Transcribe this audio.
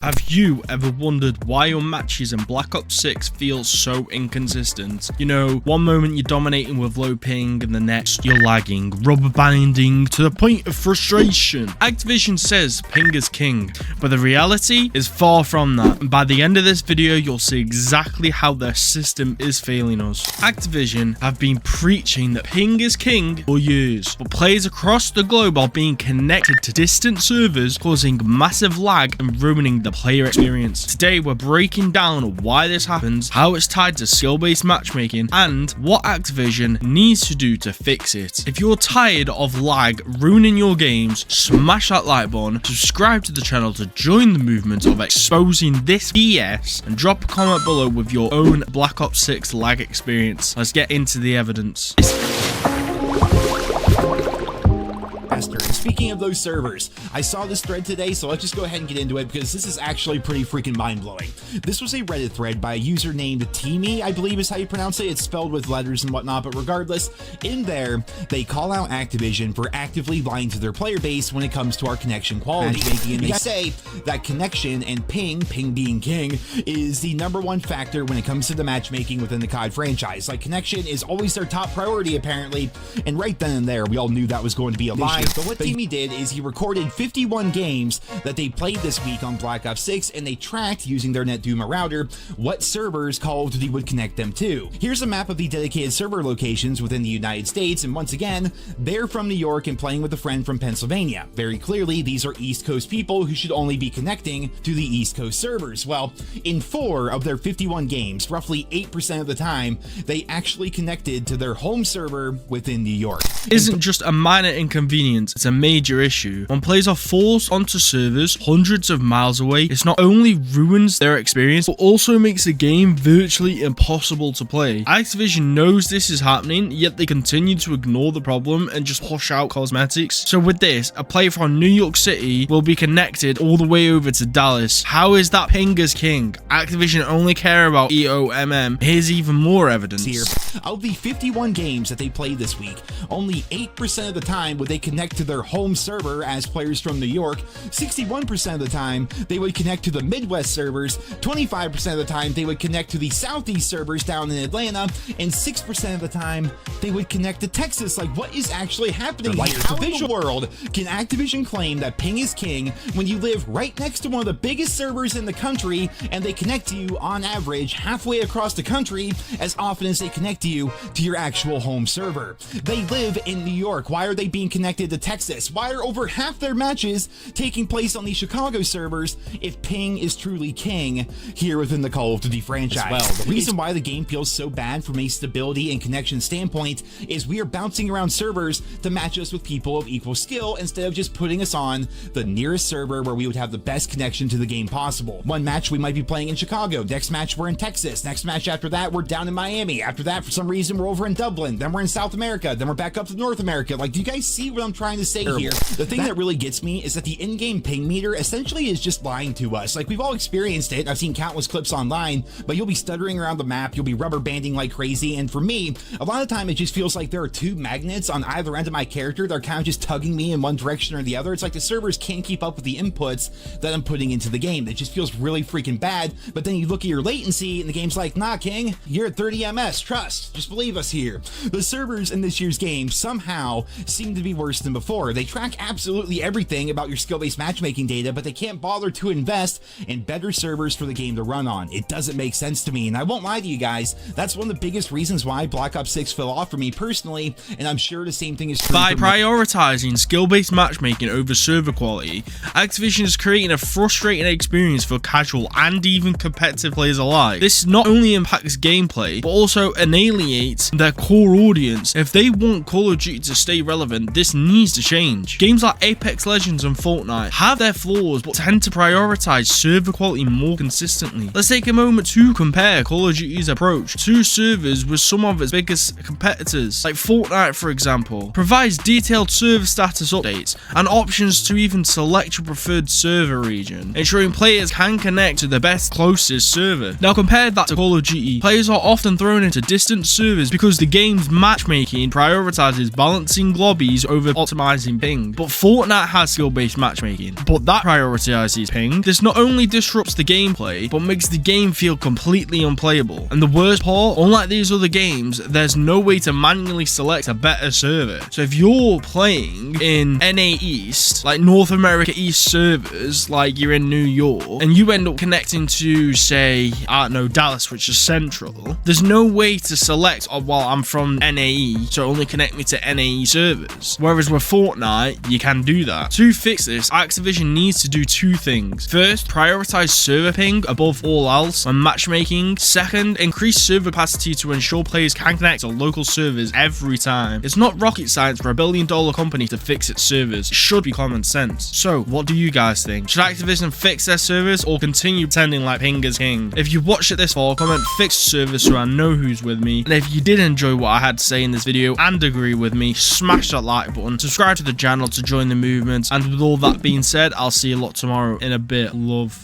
Have you ever wondered why your matches in Black Ops 6 feel so inconsistent? You know, one moment you're dominating with low ping and the next you're lagging, rubber banding to the point of frustration. Activision says ping is king, but the reality is far from that. And by the end of this video, you'll see exactly how their system is failing us. Activision have been preaching that ping is king for years, but players across the globe are being connected to distant servers, causing massive lag and ruining the player experience. Today we're breaking down why this happens, how it's tied to skill-based matchmaking, and what Activision needs to do to fix it. If you're tired of lag ruining your games, smash that like button, subscribe to the channel to join the movement of exposing this BS, and drop a comment below with your own Black Ops 6 lag experience. Let's get into the evidence. And speaking of those servers, I saw this thread today, so let's just go ahead and get into it because this is actually pretty freaking mind-blowing. This was a Reddit thread by a user named Teamy, I believe is how you pronounce it. It's spelled with letters and whatnot, but regardless, in there, they call out Activision for actively lying to their player base when it comes to our connection quality. And they say that connection and ping being king, is the #1 factor when it comes to the matchmaking within the COD franchise. Like, connection is always their top priority, apparently, and right then and there, we all knew that was going to be a lie. But what Teamy did is he recorded 51 games that they played this week on Black Ops 6, and they tracked, using their NetDuma router, what servers Call of Duty would connect them to. Here's a map of the dedicated server locations within the United States, and once again, they're from New York and playing with a friend from Pennsylvania. Very clearly, these are East Coast people who should only be connecting to the East Coast servers. Well, in 4 of their 51 games, roughly 8% of the time, they actually connected to their home server within New York. Isn't just a minor inconvenience, it's a major issue. When players are forced onto servers hundreds of miles away, it not only ruins their experience, but also makes the game virtually impossible to play. Activision knows this is happening, yet they continue to ignore the problem and just push out cosmetics. So with this, a player from New York City will be connected all the way over to Dallas. How is that ping is king? Activision only care about EOMM. Here's even more evidence. Here, of the 51 games that they played this week, only 8% of the time would they connect to their home server as players from New York. 61% of the time they would connect to the Midwest servers, 25% of the time they would connect to the Southeast servers down in Atlanta, and 6% of the time they would connect to Texas. Like, what is actually happening here? How in the world can Activision claim that ping is king when you live right next to one of the biggest servers in the country, and they connect to you on average halfway across the country as often as they connect you to your actual home server? They live in New York. Why are they being connected to Texas? Why are over half their matches taking place on the Chicago servers if ping is truly king here within the Call of Duty franchise? Well, the reason why the game feels so bad from a stability and connection standpoint is we are bouncing around servers to match us with people of equal skill instead of just putting us on the nearest server where we would have the best connection to the game possible. One match we might be playing in Chicago, next match we're in Texas, next match after that we're down in Miami, after that for some reason we're over in Dublin, then we're in South America, then we're back up to North America. Like, do you guys see what I'm trying to say here? The thing that really gets me is that the in-game ping meter essentially is just lying to us. Like, we've all experienced it. I've seen countless clips online, but you'll be stuttering around the map, you'll be rubber banding like crazy, and for me, a lot of the time it just feels like there are two magnets on either end of my character that are kind of just tugging me in one direction or the other. It's like the servers can't keep up with the inputs that I'm putting into the game. It just feels really freaking bad, but then you look at your latency and the game's like, nah, king, you're at 30 ms, trust, just believe us here. The servers in this year's game somehow seem to be worse than before. They track absolutely everything about your skill-based matchmaking data, but they can't bother to invest in better servers for the game to run on. It doesn't make sense to me, and I won't lie to you guys, that's one of the biggest reasons why Black Ops 6 fell off for me personally, and I'm sure the same thing is true. By prioritizing skill-based matchmaking over server quality, Activision is creating a frustrating experience for casual and even competitive players alike. This not only impacts gameplay, but also alienates their core audience. If they want Call of Duty to stay relevant, this needs to change. Games like Apex Legends and Fortnite have their flaws, but tend to prioritize server quality more consistently. Let's take a moment to compare Call of Duty's approach to servers with some of its biggest competitors. Like Fortnite, for example, provides detailed server status updates and options to even select your preferred server region, ensuring players can connect to the best closest server. Now compare that to Call of Duty. Players are often thrown into distant servers because the game's matchmaking prioritizes balancing lobbies over optimizing ping. But Fortnite has skill-based matchmaking, but that prioritizes ping. This not only disrupts the gameplay, but makes the game feel completely unplayable. And the worst part, unlike these other games, there's no way to manually select a better server. So if you're playing in NA East, like North America East servers, like you're in New York, and you end up connecting to, say, I don't know, Dallas, which is central, there's no way to select, oh, well, I'm from NAE, so only connect me to NAE servers. Whereas with Fortnite, you can do that. To fix this, Activision needs to do two things. First, prioritize server ping above all else when matchmaking. Second, increase server capacity to ensure players can connect to local servers every time. It's not rocket science for $1 billion company to fix its servers. It should be common sense. So, what do you guys think? Should Activision fix their servers or continue pretending like ping is king? If you watched it this far, comment fix servers so I know who's with me. And if you did enjoy what I had to say in this video and agree with me, smash that like button, subscribe to the channel to join the movement. And with all that being said, I'll see you lot tomorrow in a bit. Love.